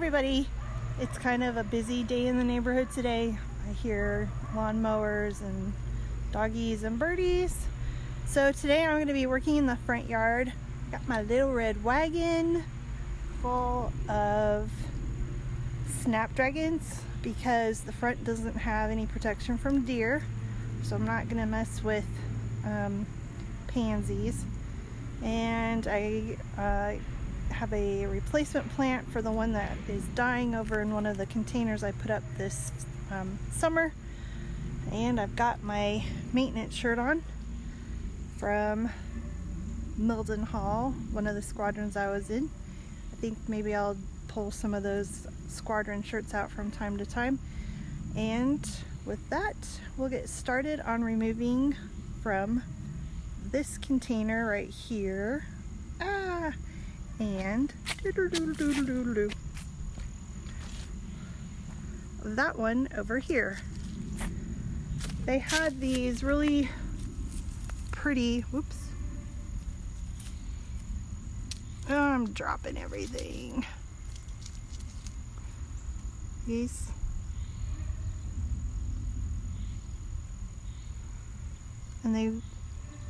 everybody. It's kind of a busy day in the neighborhood today. I hear lawnmowers and doggies and birdies. So today I'm going to be working in the front yard. Got my little red wagon full of snapdragons because the front doesn't have any protection from deer. So I'm not going to mess with pansies. And I have a replacement plant for the one that is dying over in one of the containers I put up this summer. And I've got my maintenance shirt on from Mildenhall, one of the squadrons I was in. I think maybe I'll pull some of those squadron shirts out from time to time. And with that, we'll get started on removing from this container right here. And that one over here. They had these really pretty, whoops. Oh, I'm dropping everything. These. And they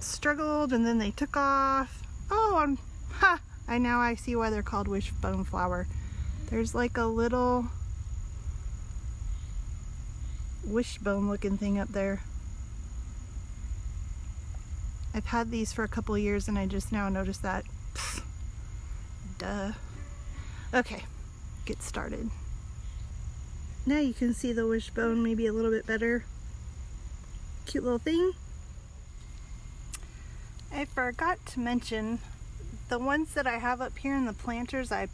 struggled and then they took off. Oh, I see why they're called wishbone flower. There's like a little wishbone looking thing up there. I've had these for a couple of years and I just now noticed that. Pfft. Duh. Okay, get started. Now you can see the wishbone maybe a little bit better. Cute little thing. I forgot to mention the ones that I have up here in the planters I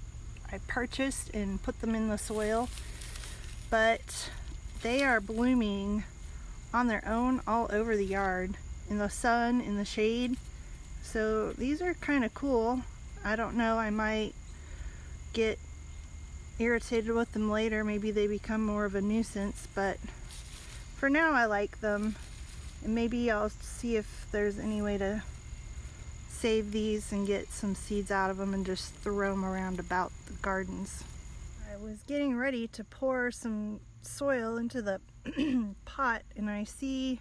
purchased and put them in the soil, but they are blooming on their own all over the yard, in the sun, in the shade. So these are kind of cool. I don't know, I might get irritated with them later. Maybe they become more of a nuisance, but for now I like them. And maybe I'll see if there's any way to save these and get some seeds out of them and just throw them around about the gardens. I was getting ready to pour some soil into the pot and I see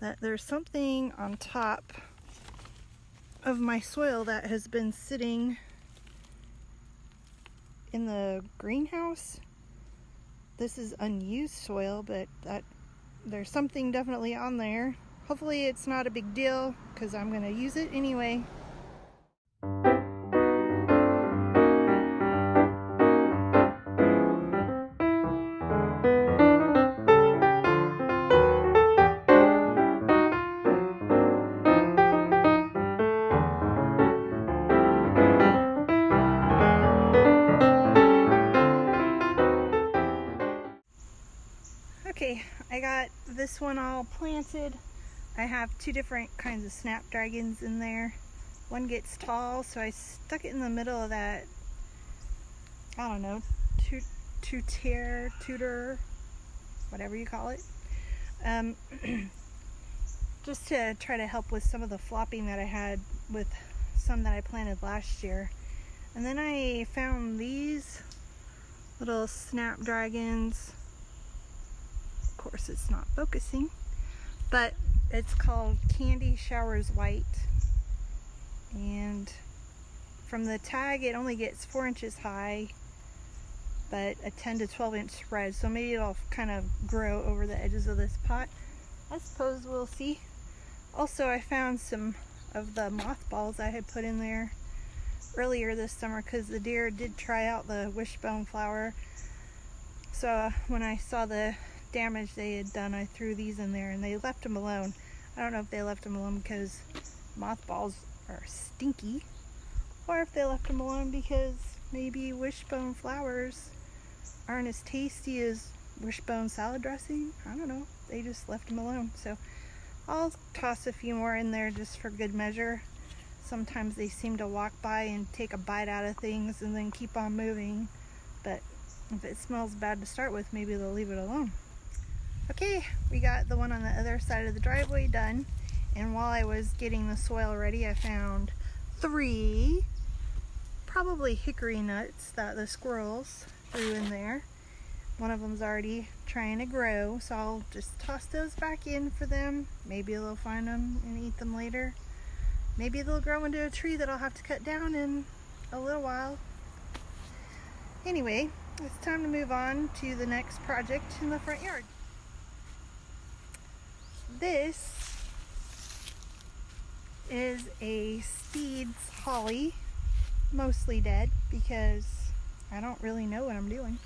that there's something on top of my soil that has been sitting in the greenhouse. This is unused soil, but there's something definitely on there. Hopefully it's not a big deal because I'm going to use it anyway. Okay, I got this one all planted. I have two different kinds of snapdragons in there. One gets tall, so I stuck it in the middle of that, I don't know, tutor, whatever you call it. Just to try to help with some of the flopping that I had with some that I planted last year. And then I found these little snapdragons. Of course it's not focusing, but it's called Candy Showers White, and from the tag it only gets 4 inches high, but a 10 to 12 inch spread, so maybe it'll kind of grow over the edges of this pot. I suppose we'll see. Also, I found some of the mothballs I had put in there earlier this summer because the deer did try out the wishbone flower. So when I saw the damage they had done, I threw these in there and they left them alone. I don't know if they left them alone because mothballs are stinky, or if they left them alone because maybe wishbone flowers aren't as tasty as wishbone salad dressing. I don't know, they just left them alone. So I'll toss a few more in there just for good measure. Sometimes they seem to walk by and take a bite out of things and then keep on moving, but if it smells bad to start with, maybe they'll leave it alone. Okay, we got the one on the other side of the driveway done, and while I was getting the soil ready, I found 3 probably hickory nuts that the squirrels threw in there. One of them's already trying to grow, so I'll just toss those back in for them. Maybe they'll find them and eat them later. Maybe they'll grow into a tree that I'll have to cut down in a little while. Anyway, it's time to move on to the next project in the front yard. This is a Steed's holly, mostly dead because I don't really know what I'm doing.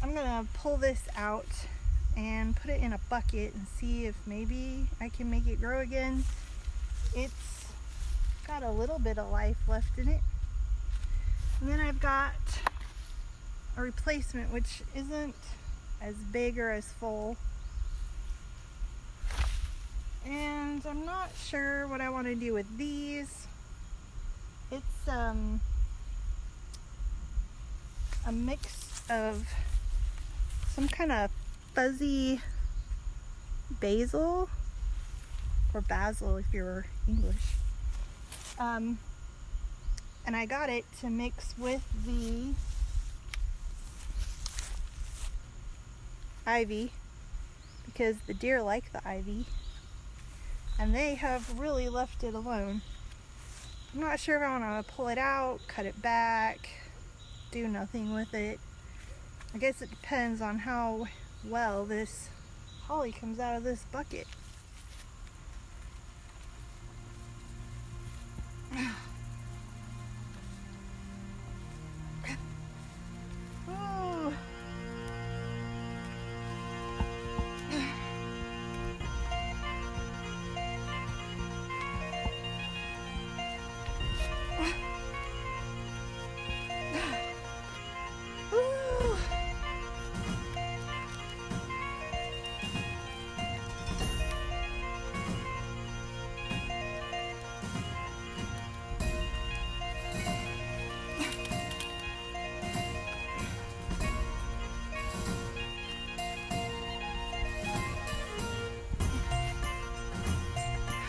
I'm gonna pull this out and put it in a bucket and see if maybe I can make it grow again. It's got a little bit of life left in it. And then I've got a replacement which isn't as big or as full. And I'm not sure what I want to do with these. It's a mix of some kind of fuzzy basil, or basil if you're English. And I got it to mix with the ivy because the deer like the ivy and they have really left it alone. I'm not sure if I want to pull it out, cut it back, do nothing with it. I guess it depends on how well this holly comes out of this bucket. Oh.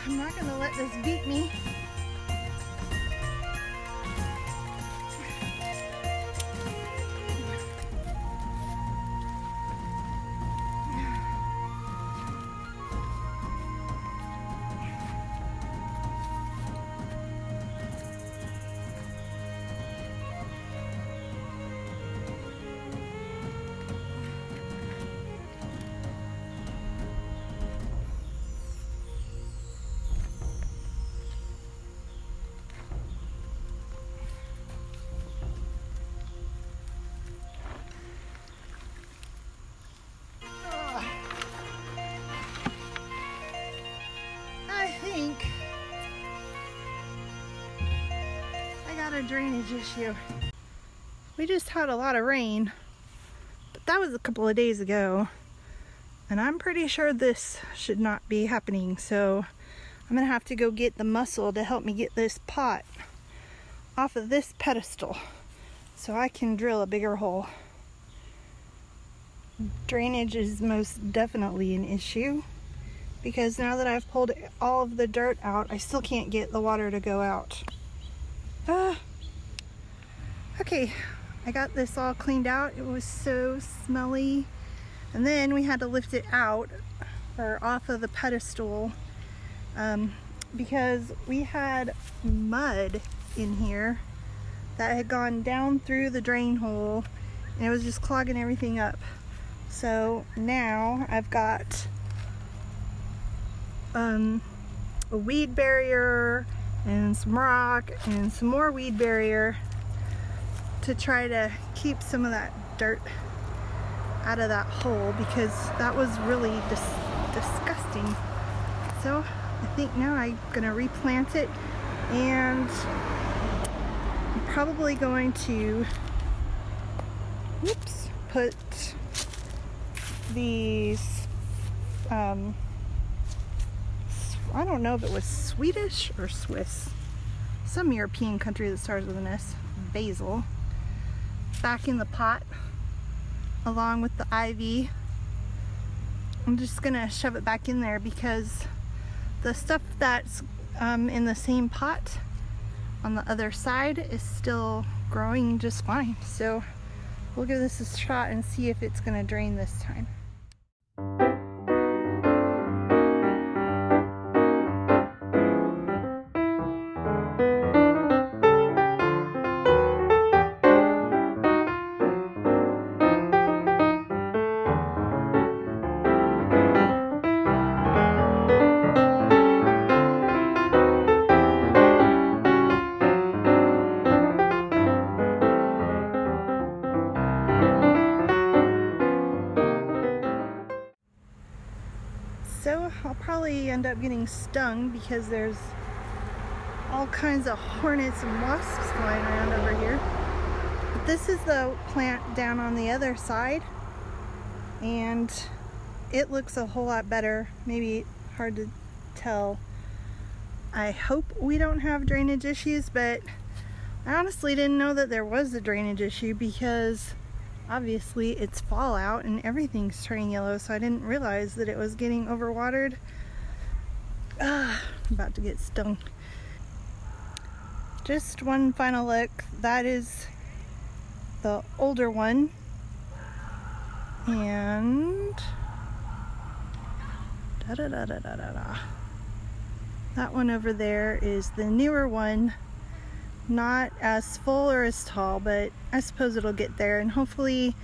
I'm not gonna let this beat me. A drainage issue. We just had a lot of rain, but that was a couple of days ago, and I'm pretty sure this should not be happening, so I'm gonna have to go get the muscle to help me get this pot off of this pedestal so I can drill a bigger hole. Drainage is most definitely an issue because now that I've pulled all of the dirt out, I still can't get the water to go out. Okay, I got this all cleaned out. It was so smelly. And then we had to lift it out or off of the pedestal because we had mud in here that had gone down through the drain hole and it was just clogging everything up. So now I've got a weed barrier and some rock and some more weed barrier to try to keep some of that dirt out of that hole because that was really disgusting. So I think now I'm gonna replant it, and I'm probably going to put these I don't know if it was Swedish or Swiss, some European country that starts with an S, basil, back in the pot along with the ivy. I'm just gonna shove it back in there because the stuff that's in the same pot on the other side is still growing just fine. So we'll give this a shot and see if it's going to drain this time. So I'll probably end up getting stung because there's all kinds of hornets and wasps flying around over here. But this is the plant down on the other side, and it looks a whole lot better. Maybe hard to tell. I hope we don't have drainage issues, but I honestly didn't know that there was a drainage issue because obviously it's fall out and everything's turning yellow, so I didn't realize that it was getting overwatered. I'm about to get stung. Just one final look. That is the older one, and that one over there is the newer one. Not as full or as tall, but I suppose it'll get there, and hopefully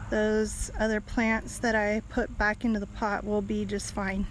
those other plants that I put back into the pot will be just fine.